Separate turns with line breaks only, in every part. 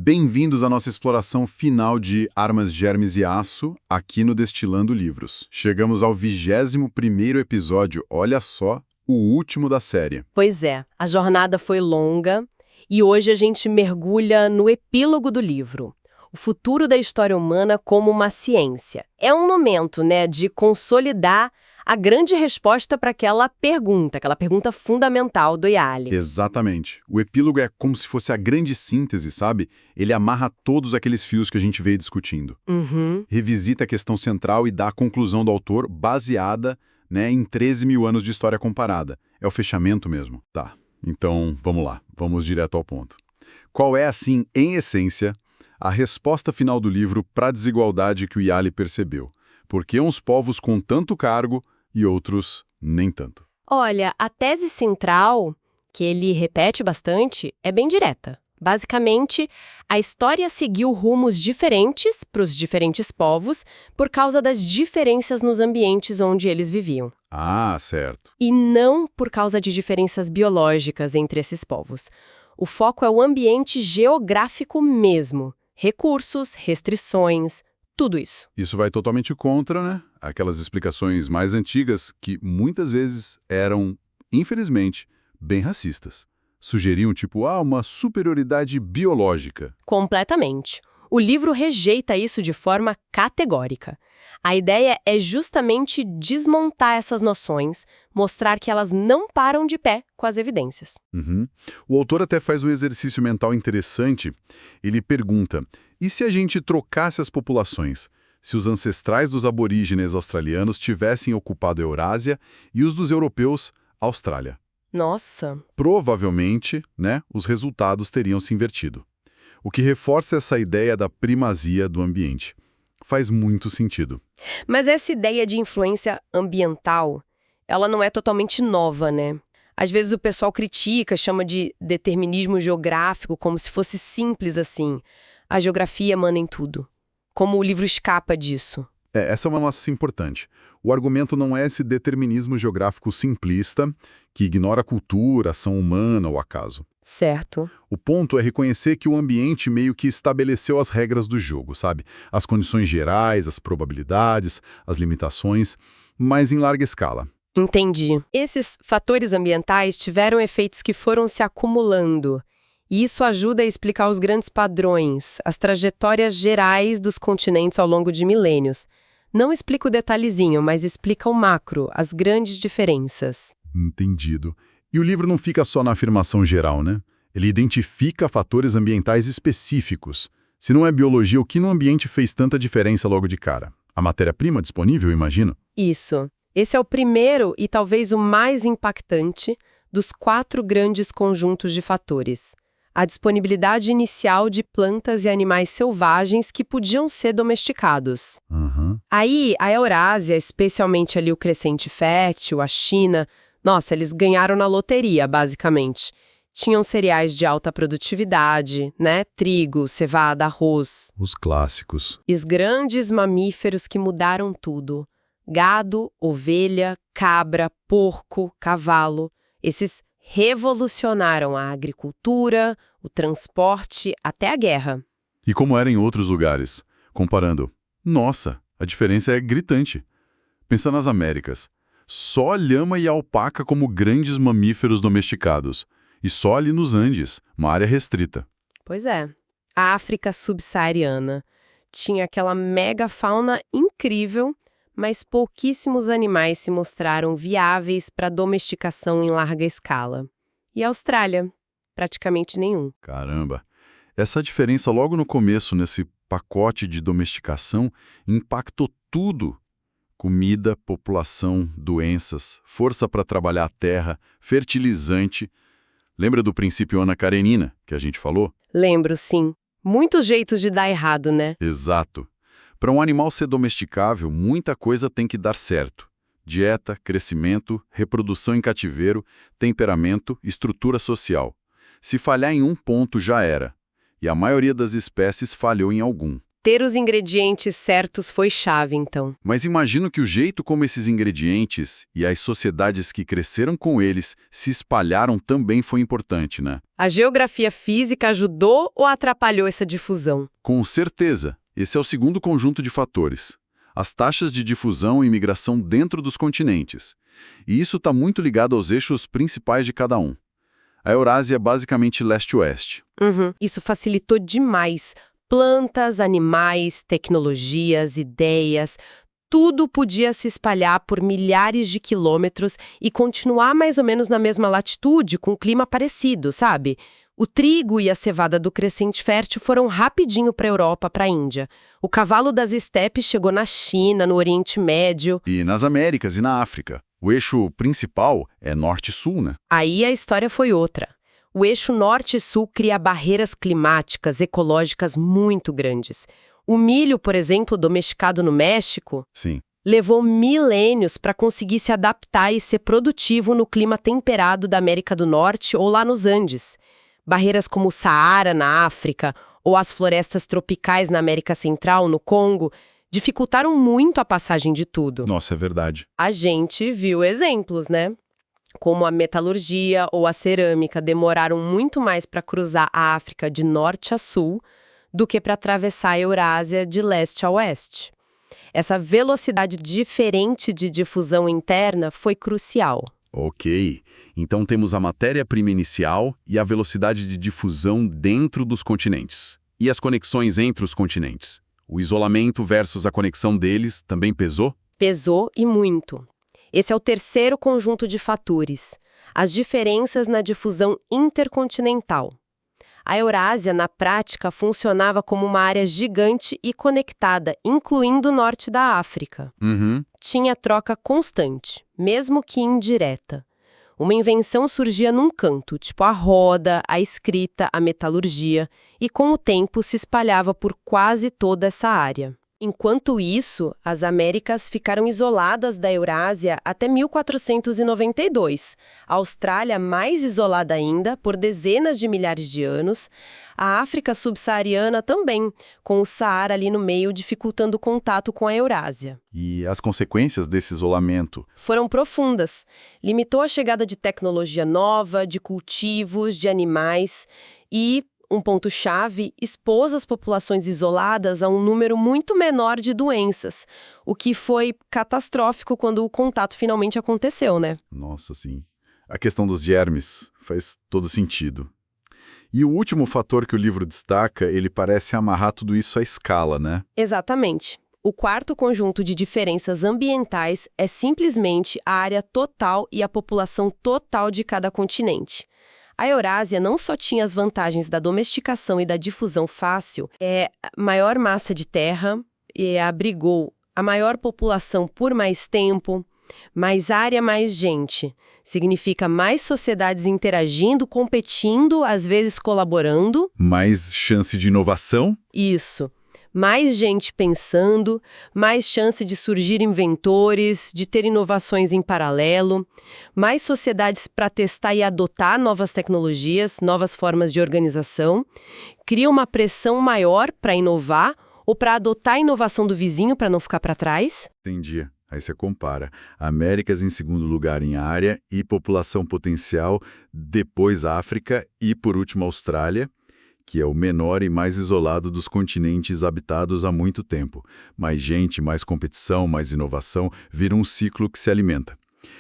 Bem-vindos à nossa exploração final de Armas, Germes e Aço, aqui no Destilando Livros. Chegamos ao 21º episódio, olha só, o último da série.
Pois é, a jornada foi longa e hoje a gente mergulha no epílogo do livro. O futuro da história humana como uma ciência. É um momento, de consolidar a grande resposta para aquela pergunta fundamental do Yali.
Exatamente. O epílogo é como se fosse a grande síntese, sabe? Ele amarra todos aqueles fios que a gente veio discutindo. Revisita a questão central e dá a conclusão do autor baseada, em 13 mil anos de história comparada. É o fechamento mesmo. Tá, então vamos lá, vamos direto ao ponto. Qual é, assim, em essência, a resposta final do livro para a desigualdade que o Yali percebeu? Por que uns povos com tanto cargo e outros nem tanto?
Olha, a tese central, que ele repete bastante, é bem direta. Basicamente, a história seguiu rumos diferentes para os diferentes povos por causa das diferenças nos ambientes onde eles viviam.
Ah, certo.
E não por causa de diferenças biológicas entre esses povos. O foco é o ambiente geográfico mesmo. Recursos, restrições, tudo isso.
Isso vai totalmente contra, aquelas explicações mais antigas que muitas vezes eram, infelizmente, bem racistas. Sugeriam, uma superioridade biológica.
Completamente. O livro rejeita isso de forma categórica. A ideia é justamente desmontar essas noções, mostrar que elas não param de pé com as evidências.
O autor até faz um exercício mental interessante. Ele pergunta, e se a gente trocasse as populações? Se os ancestrais dos aborígenes australianos tivessem ocupado a Eurásia e os dos europeus, a Austrália?
Nossa!
Provavelmente, os resultados teriam se invertido. O que reforça essa ideia da primazia do ambiente. Faz muito sentido.
Mas essa ideia de influência ambiental, ela não é totalmente nova, Às vezes o pessoal critica, chama de determinismo geográfico, como se fosse simples assim. A geografia manda em tudo. Como o livro escapa disso.
Essa é uma massa importante. O argumento não é esse determinismo geográfico simplista, que ignora a cultura, a ação humana ou acaso.
Certo.
O ponto é reconhecer que o ambiente meio que estabeleceu as regras do jogo, sabe? As condições gerais, as probabilidades, as limitações, mas em larga escala.
Entendi. Esses fatores ambientais tiveram efeitos que foram se acumulando. E isso ajuda a explicar os grandes padrões, as trajetórias gerais dos continentes ao longo de milênios. Não explica o detalhezinho, mas explica o macro, as grandes diferenças.
Entendido. E o livro não fica só na afirmação geral, Ele identifica fatores ambientais específicos. Se não é biologia, o que no ambiente fez tanta diferença logo de cara? A matéria-prima disponível, imagino?
Isso. Esse é o primeiro e talvez o mais impactante dos 4 grandes conjuntos de fatores. A disponibilidade inicial de plantas e animais selvagens que podiam ser domesticados. Aí, a Eurásia, especialmente ali o Crescente Fértil, a China, eles ganharam na loteria, basicamente. Tinham cereais de alta produtividade, trigo, cevada, arroz.
Os clássicos.
E os grandes mamíferos que mudaram tudo. Gado, ovelha, cabra, porco, cavalo. Esses revolucionaram a agricultura, o transporte, até a guerra.
E como era em outros lugares? Comparando, nossa, a diferença é gritante. Pensa nas Américas. Só lhama e alpaca como grandes mamíferos domesticados. E só ali nos Andes, uma área restrita.
Pois é. A África subsaariana tinha aquela megafauna incrível, mas pouquíssimos animais se mostraram viáveis para domesticação em larga escala. E a Austrália? Praticamente nenhum.
Caramba! Essa diferença logo no começo, nesse pacote de domesticação, impactou tudo. Comida, população, doenças, força para trabalhar a terra, fertilizante. Lembra do princípio Ana Karenina, que a gente falou?
Lembro, sim. Muitos jeitos de dar errado,
Exato. Para um animal ser domesticável, muita coisa tem que dar certo. Dieta, crescimento, reprodução em cativeiro, temperamento, estrutura social. Se falhar em um ponto, já era. E a maioria das espécies falhou em algum.
Ter os ingredientes certos foi chave, então.
Mas imagino que o jeito como esses ingredientes e as sociedades que cresceram com eles se espalharam também foi importante, né?
A geografia física ajudou ou atrapalhou essa difusão?
Com certeza. Esse é o segundo conjunto de fatores. As taxas de difusão e migração dentro dos continentes. E isso está muito ligado aos eixos principais de cada um. A Eurásia é basicamente leste-oeste.
Isso facilitou demais. Plantas, animais, tecnologias, ideias, tudo podia se espalhar por milhares de quilômetros e continuar mais ou menos na mesma latitude, com um clima parecido, sabe? O trigo e a cevada do crescente fértil foram rapidinho para a Europa, para a Índia. O cavalo das estepes chegou na China, no Oriente Médio.
E nas Américas e na África. O eixo principal é norte-sul, né?
Aí a história foi outra. O eixo norte-sul cria barreiras climáticas, ecológicas muito grandes. O milho, por exemplo, domesticado no México,
Sim.
levou milênios para conseguir se adaptar e ser produtivo no clima temperado da América do Norte ou lá nos Andes. Barreiras como o Saara, na África, ou as florestas tropicais na América Central, no Congo, dificultaram muito a passagem de tudo.
Nossa, é verdade.
A gente viu exemplos, né? Como a metalurgia ou a cerâmica demoraram muito mais para cruzar a África de norte a sul do que para atravessar a Eurásia de leste a oeste. Essa velocidade diferente de difusão interna foi crucial.
Ok. Então temos a matéria-prima inicial e a velocidade de difusão dentro dos continentes. E as conexões entre os continentes? O isolamento versus a conexão deles também pesou?
Pesou e muito. Esse é o terceiro conjunto de fatores, as diferenças na difusão intercontinental. A Eurásia, na prática, funcionava como uma área gigante e conectada, incluindo o norte da África. Tinha troca constante, mesmo que indireta. Uma invenção surgia num canto, tipo a roda, a escrita, a metalurgia, e com o tempo se espalhava por quase toda essa área. Enquanto isso, as Américas ficaram isoladas da Eurásia até 1492, a Austrália mais isolada ainda por dezenas de milhares de anos, a África subsaariana também, com o Saara ali no meio dificultando o contato com a Eurásia.
E as consequências desse isolamento?
Foram profundas. Limitou a chegada de tecnologia nova, de cultivos, de animais e, um ponto-chave, expôs as populações isoladas a um número muito menor de doenças, o que foi catastrófico quando o contato finalmente aconteceu, né?
Nossa, sim. A questão dos germes faz todo sentido. E o último fator que o livro destaca, ele parece amarrar tudo isso à escala, né?
Exatamente. O quarto conjunto de diferenças ambientais é simplesmente a área total e a população total de cada continente. A Eurásia não só tinha as vantagens da domesticação e da difusão fácil, maior massa de terra, abrigou a maior população por mais tempo, mais área, mais gente. Significa mais sociedades interagindo, competindo, às vezes colaborando.
Mais chance de inovação?
Isso. Mais gente pensando, mais chance de surgir inventores, de ter inovações em paralelo, mais sociedades para testar e adotar novas tecnologias, novas formas de organização, cria uma pressão maior para inovar ou para adotar a inovação do vizinho para não ficar para trás.
Entendi. Aí você compara. Américas em segundo lugar em área e população potencial, depois África e, por último, Austrália, que é o menor e mais isolado dos continentes habitados há muito tempo. Mais gente, mais competição, mais inovação, vira um ciclo que se alimenta.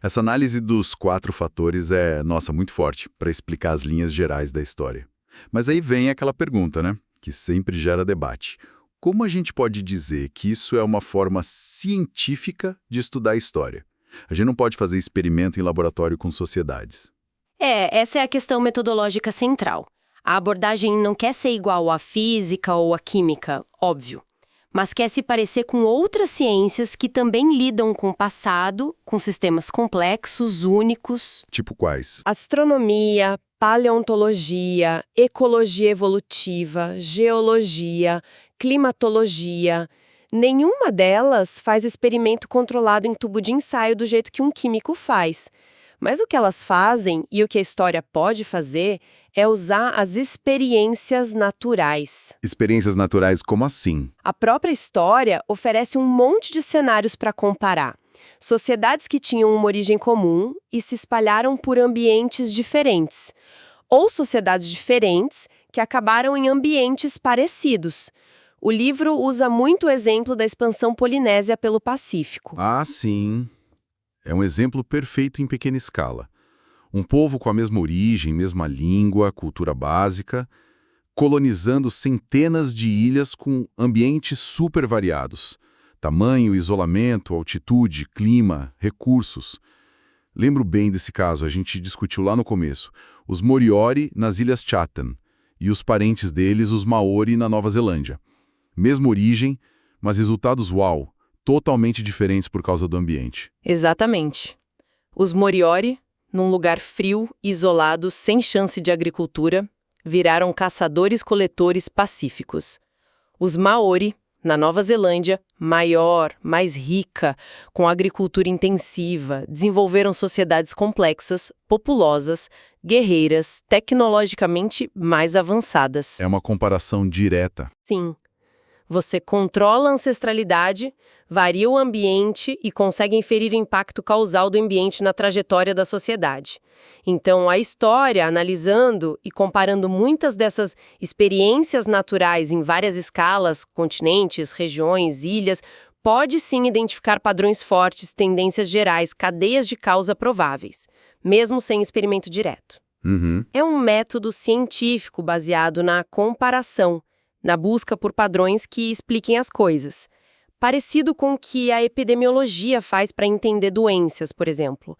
Essa análise dos 4 fatores é, muito forte para explicar as linhas gerais da história. Mas aí vem aquela pergunta, né, que sempre gera debate. Como a gente pode dizer que isso é uma forma científica de estudar a história? A gente não pode fazer experimento em laboratório com sociedades.
Essa é a questão metodológica central. A abordagem não quer ser igual à física ou à química, óbvio, mas quer se parecer com outras ciências que também lidam com o passado, com sistemas complexos, únicos.
Tipo quais?
Astronomia, paleontologia, ecologia evolutiva, geologia, climatologia. Nenhuma delas faz experimento controlado em tubo de ensaio do jeito que um químico faz. Mas o que elas fazem e o que a história pode fazer é usar as experiências naturais.
Experiências naturais como assim?
A própria história oferece um monte de cenários para comparar. Sociedades que tinham uma origem comum e se espalharam por ambientes diferentes. Ou sociedades diferentes que acabaram em ambientes parecidos. O livro usa muito o exemplo da expansão polinésia pelo Pacífico.
Ah, sim. É um exemplo perfeito em pequena escala. Um povo com a mesma origem, mesma língua, cultura básica, colonizando centenas de ilhas com ambientes super variados. Tamanho, isolamento, altitude, clima, recursos. Lembro bem desse caso, a gente discutiu lá no começo. Os Moriori nas Ilhas Chatham e os parentes deles, os Maori, na Nova Zelândia. Mesma origem, mas resultados uau, totalmente diferentes por causa do ambiente.
Exatamente. Os Moriori, num lugar frio, isolado, sem chance de agricultura, viraram caçadores-coletores pacíficos. Os Maori, na Nova Zelândia, maior, mais rica, com agricultura intensiva, desenvolveram sociedades complexas, populosas, guerreiras, tecnologicamente mais avançadas.
É uma comparação direta.
Sim. Você controla a ancestralidade, varia o ambiente e consegue inferir o impacto causal do ambiente na trajetória da sociedade. Então, a história, analisando e comparando muitas dessas experiências naturais em várias escalas, continentes, regiões, ilhas, pode sim identificar padrões fortes, tendências gerais, cadeias de causa prováveis, mesmo sem experimento direto. É um método científico baseado na comparação, na busca por padrões que expliquem as coisas. Parecido com o que a epidemiologia faz para entender doenças, por exemplo.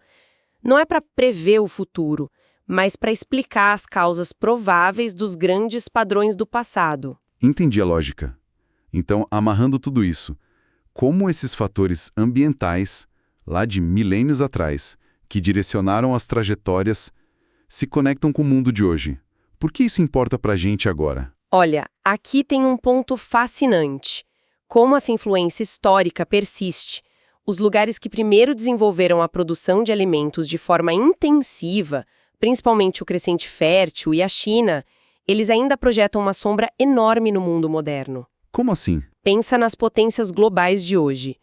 Não é para prever o futuro, mas para explicar as causas prováveis dos grandes padrões do passado.
Entendi a lógica. Então, amarrando tudo isso, como esses fatores ambientais, lá de milênios atrás, que direcionaram as trajetórias, se conectam com o mundo de hoje? Por que isso importa para a gente agora?
Olha, aqui tem um ponto fascinante. Como essa influência histórica persiste. Os lugares que primeiro desenvolveram a produção de alimentos de forma intensiva, principalmente o Crescente Fértil e a China, eles ainda projetam uma sombra enorme no mundo moderno.
Como assim?
Pensa nas potências globais de hoje.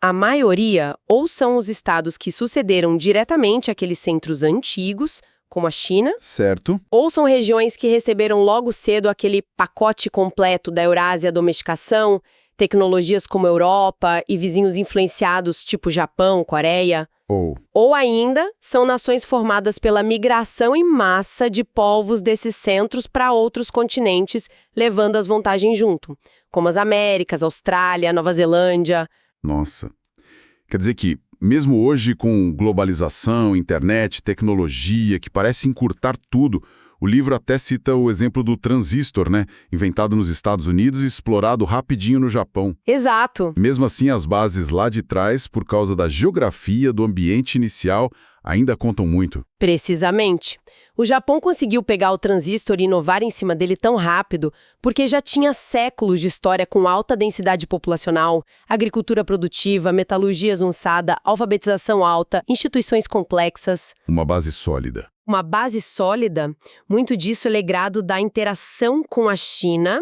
A maioria ou são os estados que sucederam diretamente aqueles centros antigos, como a China,
Certo.
ou são regiões que receberam logo cedo aquele pacote completo da Eurásia domesticação, tecnologias como Europa e vizinhos influenciados tipo Japão, Coreia. Ou ainda são nações formadas pela migração em massa de povos desses centros para outros continentes, levando as vantagens junto, como as Américas, Austrália, Nova Zelândia.
Nossa. Quer dizer que, mesmo hoje com globalização, internet, tecnologia, que parece encurtar tudo, o livro até cita o exemplo do transistor, né? Inventado nos Estados Unidos e explorado rapidinho no Japão.
Exato.
Mesmo assim, as bases lá de trás, por causa da geografia, do ambiente inicial, ainda contam muito.
Precisamente. O Japão conseguiu pegar o transistor e inovar em cima dele tão rápido porque já tinha séculos de história com alta densidade populacional, agricultura produtiva, metalurgia avançada, alfabetização alta, instituições complexas.
Uma base sólida.
Uma base sólida, muito disso é legado da interação com a China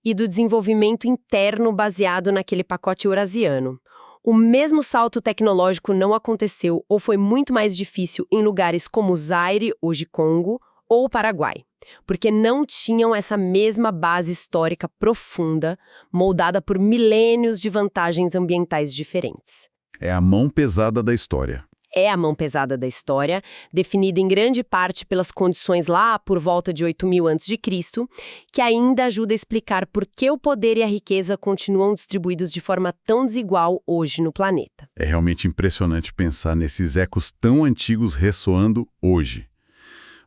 e do desenvolvimento interno baseado naquele pacote eurasiano. O mesmo salto tecnológico não aconteceu ou foi muito mais difícil em lugares como Zaire, hoje Congo, ou Paraguai, porque não tinham essa mesma base histórica profunda, moldada por milênios de vantagens ambientais diferentes.
É a mão pesada da história.
É a mão pesada da história, definida em grande parte pelas condições lá por volta de 8.000 a.C., que ainda ajuda a explicar por que o poder e a riqueza continuam distribuídos de forma tão desigual hoje no planeta.
É realmente impressionante pensar nesses ecos tão antigos ressoando hoje.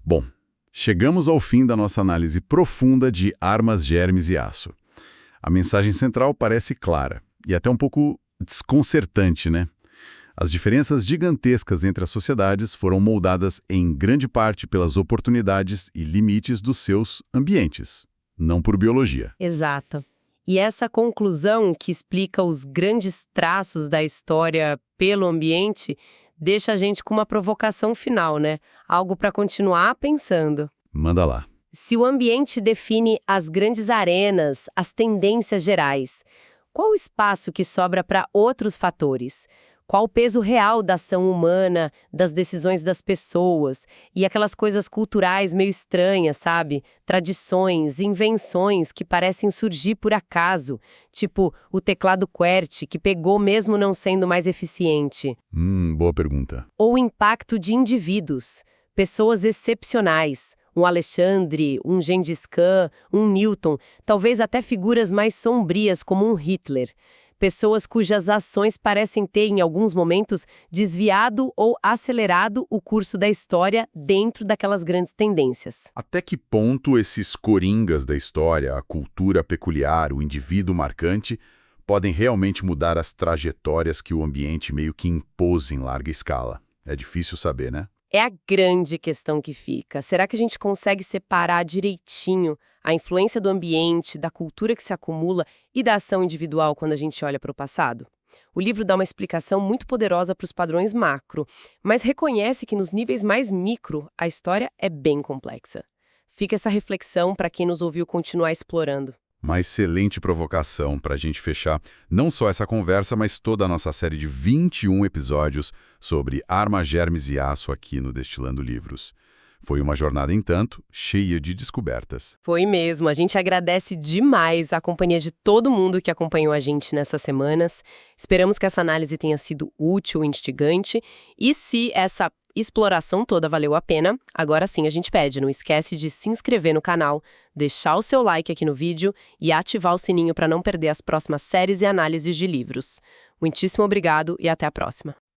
Bom, chegamos ao fim da nossa análise profunda de armas, germes e aço. A mensagem central parece clara e até um pouco desconcertante, né? As diferenças gigantescas entre as sociedades foram moldadas em grande parte pelas oportunidades e limites dos seus ambientes, não por biologia.
Exato. E essa conclusão que explica os grandes traços da história pelo ambiente deixa a gente com uma provocação final, né? Algo para continuar pensando.
Manda lá.
Se o ambiente define as grandes arenas, as tendências gerais, qual o espaço que sobra para outros fatores? Qual o peso real da ação humana, das decisões das pessoas e aquelas coisas culturais meio estranhas, sabe? Tradições, invenções que parecem surgir por acaso, tipo o teclado QWERTY, que pegou mesmo não sendo mais eficiente.
Boa pergunta.
Ou o impacto de indivíduos, pessoas excepcionais, um Alexandre, um Gengis Khan, um Newton, talvez até figuras mais sombrias como um Hitler. Pessoas cujas ações parecem ter, em alguns momentos, desviado ou acelerado o curso da história dentro daquelas grandes tendências.
Até que ponto esses coringas da história, a cultura peculiar, o indivíduo marcante, podem realmente mudar as trajetórias que o ambiente meio que impôs em larga escala? É difícil saber, né?
É a grande questão que fica. Será que a gente consegue separar direitinho a influência do ambiente, da cultura que se acumula e da ação individual quando a gente olha para o passado? O livro dá uma explicação muito poderosa para os padrões macro, mas reconhece que nos níveis mais micro a história é bem complexa. Fica essa reflexão para quem nos ouviu continuar explorando.
Uma excelente provocação para a gente fechar não só essa conversa, mas toda a nossa série de 21 episódios sobre armas, germes e aço aqui no Destilando Livros. Foi uma jornada, entanto, cheia de descobertas.
Foi mesmo. A gente agradece demais a companhia de todo mundo que acompanhou a gente nessas semanas. Esperamos que essa análise tenha sido útil e instigante. E se essa exploração toda valeu a pena, agora sim a gente pede, não esquece de se inscrever no canal, deixar o seu like aqui no vídeo e ativar o sininho para não perder as próximas séries e análises de livros. Muitíssimo obrigado e até a próxima.